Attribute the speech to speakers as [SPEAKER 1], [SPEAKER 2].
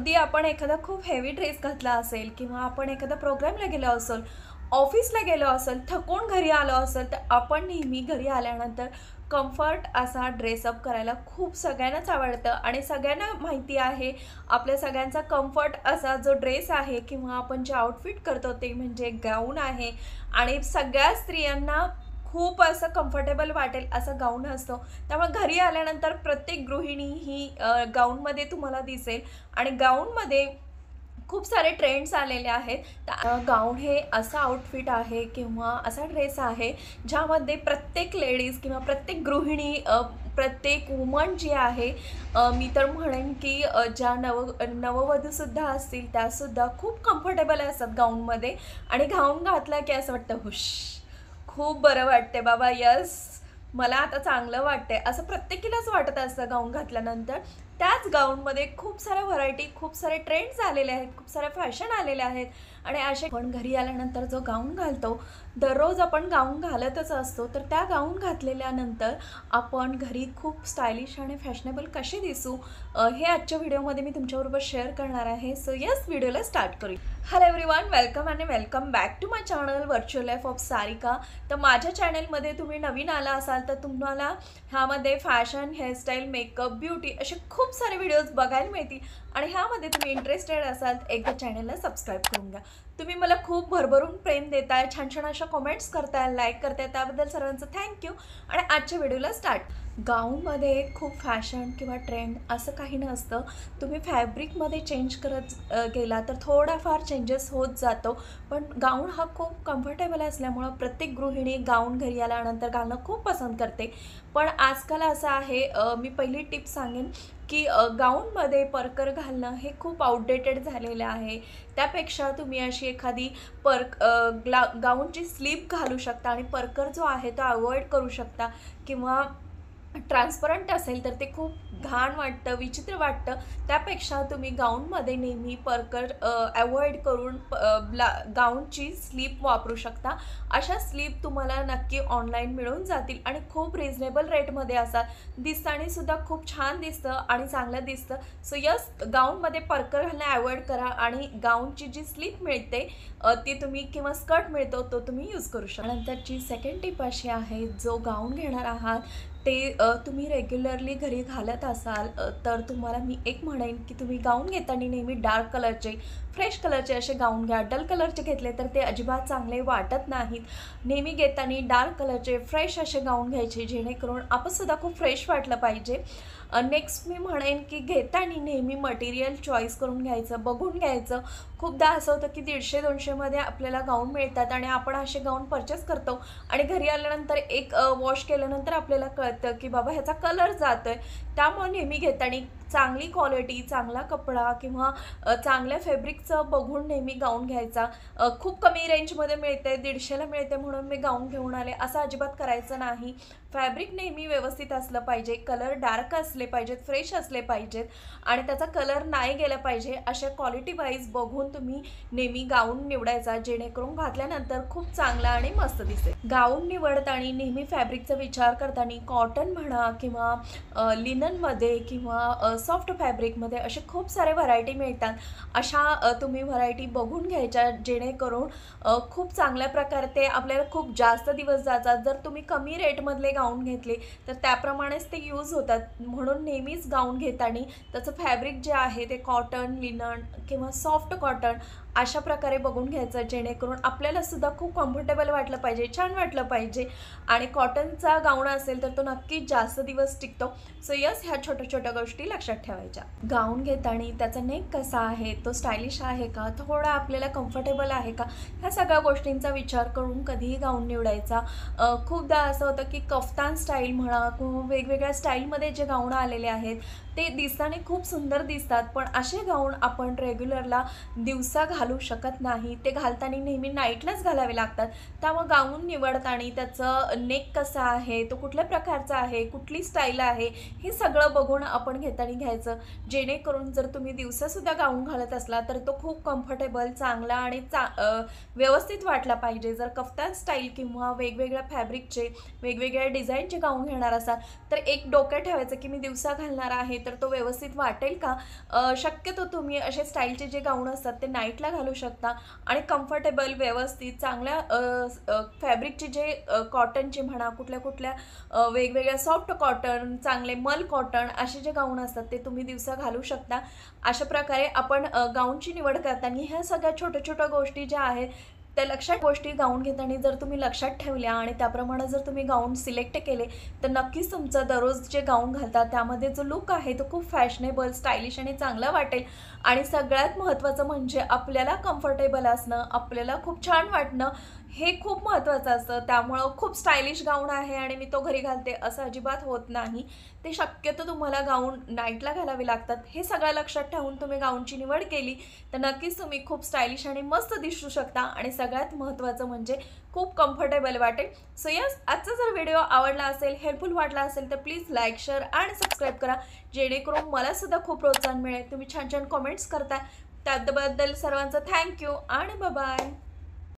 [SPEAKER 1] अगदी आपण एखादा खूप हेवी ड्रेस घातला असेल किंवा आपण एखादा प्रोग्रामला गेलो असेल, ऑफिसला गेलो असेल, थकून घरी आलो असेल, तर आपण नेहमी घरी आल्यानंतर कम्फर्ट असा ड्रेसअप करायला खूप सगळ्यांनाच आवडतं आणि सगळ्यांना माहिती आहे आपल्या सगळ्यांचा कम्फर्ट असा जो ड्रेस आहे किंवा आपण जे आउटफिट करतो ते म्हणजे गाऊन आहे आणि सगळ्या स्त्रियांना खूप असं कम्फर्टेबल वाटेल असा गाऊन असतो. त्यामुळे घरी आल्यानंतर प्रत्येक गृहिणी ही गाऊनमध्ये तुम्हाला दिसेल आणि गाऊनमध्ये खूप सारे ट्रेंड्स आलेले आहेत. तर गाऊन हे असं आउटफिट आहे किंवा असा ड्रेस आहे ज्यामध्ये प्रत्येक लेडीज किंवा प्रत्येक गृहिणी प्रत्येक वुमन जी आहे मी तर म्हणेन की ज्या नववधूसुद्धा असतील त्यासुद्धा खूप कम्फर्टेबल असतात गाऊनमध्ये आणि गाऊन घातला की असं वाटतं हुश, खूप बरं वाटते बाबा, यस मला आता चांगलं वाटतंय असं प्रत्येकीलाच वाटत असतं गाऊन घातल्यानंतर. त्याच गाऊनमध्ये खूप साऱ्या व्हरायटी, खूप सारे ट्रेंड्स आलेले आहेत, खूप साऱ्या फॅशन आलेल्या आहेत आणि असे पण घरी आल्यानंतर जो गाऊन घालतो, दररोज आपण गाऊन घालतच असतो, तर त्या गाऊन घातलेल्यानंतर आपण घरी खूप स्टायलिश आणि फॅशनेबल कसे दिसू हे आजच्या व्हिडिओमध्ये मी तुमच्याबरोबर शेअर करणार आहे. सो यस, व्हिडिओला स्टार्ट करू. हॅलो एव्हरीवन, वेलकम आणि welcome back to my channel virtual life of Sarika. तर माझ्या चॅनलमध्ये तुम्ही नवीन आला असाल तर तुम्हाला ह्यामध्ये फॅशन, हेअरस्टाईल, मेकअप, ब्युटी असे खूप सारे व्हिडिओज बघायला मिळतील आणि ह्यामध्ये तुम्ही इंटरेस्टेड असाल तर एकदा चॅनलला सबस्क्राईब करून घ्या. तुम्ही मला खूप भरभरून प्रेम देताय, छान छान अशा कमेंट्स करताय, लाईक करताय, त्याबद्दल सर्वांचं थँक्यू. आणि आजच्या व्हिडिओला स्टार्ट. गाऊनमध्ये खूप फॅशन किंवा ट्रेंड असं काही नसतं. तुम्ही फॅब्रिकमध्ये चेंज करत गेला तर थोडाफार चेंजेस होत जातो, पण गाऊन हा खूप कम्फर्टेबल असल्यामुळं प्रत्येक गृहिणी गाऊन घरी आल्यानंतर घालणं खूप पसंत करते. पण आजकाल असं आहे, मी पहिली टिप सांगेन की गाऊनमध्ये परकर घालणं हे खूप आउटडेटेड झालेलं आहे. त्यापेक्षा तुम्ही अशी एखादी गाऊनची स्लीप घालू शकता आणि परकर जो आहे तो अवॉइड करू शकता. किंवा ट्रान्सपरंट असेल तर ते खूप घाण वाटतं, विचित्र वाटतं. त्यापेक्षा तुम्ही गाऊनमध्ये नेहमी परकर अवॉइड करून गाऊनची स्लीप वापरू शकता. अशा स्लीप तुम्हाला नक्की ऑनलाईन मिळून जातील आणि खूप रिजनेबल रेटमध्ये असतात. दिसतानासुद्धा खूप छान दिसतं आणि चांगलं दिसतं. सो यस, गाऊनमध्ये परकर घालणं अवॉइड करा आणि गाऊनची जी स्लीप मिळते ती तुम्ही किंवा स्कर्ट मिळतो तो तुम्ही यूज करू शकता. नंतरची सेकंड टिप अशी आहे, जो गाऊन घेणार आहात ते तुम्ही रेग्युलरली घरी घालत असाल तर तुम्हाला मी एक म्हणेन की तुम्ही गाऊन घेताना नेहमी डार्क कलरचे, फ्रेश कलरचे असे गाऊन घ्या. डल कलरचे घेतले तर ते अजिबात चांगले वाटत नाहीत. नेहमी घेताना डार्क कलरचे फ्रेश असे गाऊन घ्यायचे जेणेकरून आपणसुद्धा खूप फ्रेश वाटलं पाहिजे. नेक्स्ट मी म्हणेन की घेताना नेहमी मटेरियल चॉईस करून घ्यायचं, बघून घ्यायचं. खूपदा असं होतं की 150-200मध्ये आपल्याला गाऊन मिळतात आणि आपण असे गाऊन परचेस करतो आणि घरी आल्यानंतर एक वॉश केल्यानंतर आपल्याला कळतं की बाबा ह्याचा कलर जातो आहे. त्यामुळे नेहमी घेताना चांगली क्वालिटी, चांगला कपडा किंवा चांगल्या फॅब्रिकचं बघून नेहमी गाऊन घ्यायचा. खूप कमी रेंजमध्ये मिळते, 150ला मिळते म्हणून मी गाऊन घेऊन आले असं अजिबात करायचं नाही. फॅब्रिक नेहमी व्यवस्थित असलं पाहिजे, कलर डार्क असले पाहिजेत, फ्रेश असले पाहिजेत आणि त्याचा कलर नाही गेला पाहिजे. अशा क्वालिटी वाईज बघून तुम्ही नेहमी गाऊन निवडायचा जेणेकरून घातल्यानंतर खूप चांगला आणि मस्त दिसेल. गाऊन निवडताना नेहमी फॅब्रिकचा विचार करताना कॉटन म्हणा किंवा लिननमध्ये किंवा सॉफ्ट फॅब्रिकमध्ये असे खूप सारे व्हरायटी मिळतात. अशा तुम्ही व्हरायटी बघून घ्यायच्या जेणेकरून खूप चांगल्या प्रकारे ते आपल्याला खूप जास्त दिवस जातात. जर तुम्ही कमी रेटमधले गाऊन घेतले तर त्याप्रमाणेच ते यूज होतात. म्हणून नेहमीच गाऊन घेताना त्याचं फॅब्रिक जे आहे ते कॉटन, लिनन किंवा सॉफ्ट कॉटन अशा प्रकारे बघून घ्यायचं जेणेकरून आपल्यालासुद्धा खूप कम्फर्टेबल वाटलं पाहिजे, छान वाटलं पाहिजे. आणि कॉटनचा गाऊन असेल तर तो नक्कीच जास्त दिवस टिकतो. सो यस, ह्या छोट्या छोट्या गोष्टी लक्षात ठेवायच्या. गाऊन घेताना त्याचा नेक कसा आहे, तो स्टायलिश आहे का, थोडा आपल्याला कम्फर्टेबल आहे का, ह्या सगळ्या गोष्टींचा विचार करून कधीही गाऊन निवडायचा. खूपदा असं होतं की कफ्तान स्टाईल म्हणा किंवा वेगवेगळ्या स्टाईलमध्ये जे गाऊन आलेले आहेत ते दिसताना खूप सुंदर दिसतात, पण असे गाऊन आपण रेग्युलरला दिवसा घालू शकत नाही. ते घालताना नेहमी नाईटलाच घालावे लागतात. त्यामुळे गाऊन निवडताना त्याचं नेक कसं आहे, तो कुठल्या प्रकारचा आहे, कुठली स्टाईल आहे, हे सगळं बघून आपण घेताना ठिकाणी घ्यायचं, जेणेकरून जर तुम्ही दिवसासुद्धा गाऊन घालत असला तर तो खूप कम्फर्टेबल, चांगला आणि व्यवस्थित वाटला पाहिजे. जर कफ्तान स्टाईल किंवा वेगवेगळ्या फॅब्रिकचे, वेगवेगळ्या डिझाईनचे गाऊन घेणार असाल तर एक डोक्यात ठेवायचं की मी दिवसा घालणार आहे तर तो व्यवस्थित वाटेल का. शक्यतो तुम्ही असे स्टाईलचे जे गाऊन असतात ते नाईटला घालू शकता आणि कम्फर्टेबल, व्यवस्थित, चांगल्या फॅब्रिकचे जे कॉटनचे म्हणा, कुठल्या कुठल्या वेगवेगळ्या सॉफ्ट कॉटन, चांगले मल कॉटन असे जे गाऊन असतात ते तुम्ही दिवसा घालू शकता. अशा प्रकारे आपण गाऊनची निवड करताना ह्या सगळ्या छोट्या छोट्या गोष्टी ज्या आहेत त्या गोष्टी गाऊन घेताना जर तुम्ही लक्षात ठेवल्या आणि त्याप्रमाणे जर तुम्ही गाऊन सिलेक्ट केले तर नक्कीच तुमचं दररोज जे गाऊन घालता त्यामध्ये जो लुक आहे तो खूप फॅशनेबल, स्टायलिश आणि चांगला वाटेल. आणि सगळ्यात महत्त्वाचं म्हणजे आपल्याला कम्फर्टेबल असणं, आपल्याला खूप छान वाटणं हे खूप महत्त्वाचं असतं. त्यामुळं खूप स्टायलिश गाऊन आहे आणि मी तो घरी घालते असं अजिबात होत नाही. ते शक्यतो तुम्हाला गाऊन नाईटला घालावे लागतात. हे सगळं लक्षात ठेवून तुम्ही गाऊनची निवड केली तर नक्कीच तुम्ही खूप स्टायलिश आणि मस्त दिसू शकता आणि सगळ्यात महत्त्वाचं म्हणजे खूप कम्फर्टेबल वाटेल. सो यस, आजचा जर व्हिडिओ आवडला असेल, हेल्पफुल वाटला असेल तर प्लीज लाईक, शेअर आणि सबस्क्राईब करा, जेणेकरून मलासुद्धा खूप प्रोत्साहन मिळेल. तुम्ही छान छान कमेंट्स करता त्याबद्दल सर्वांचं थँक्यू आणि बाय.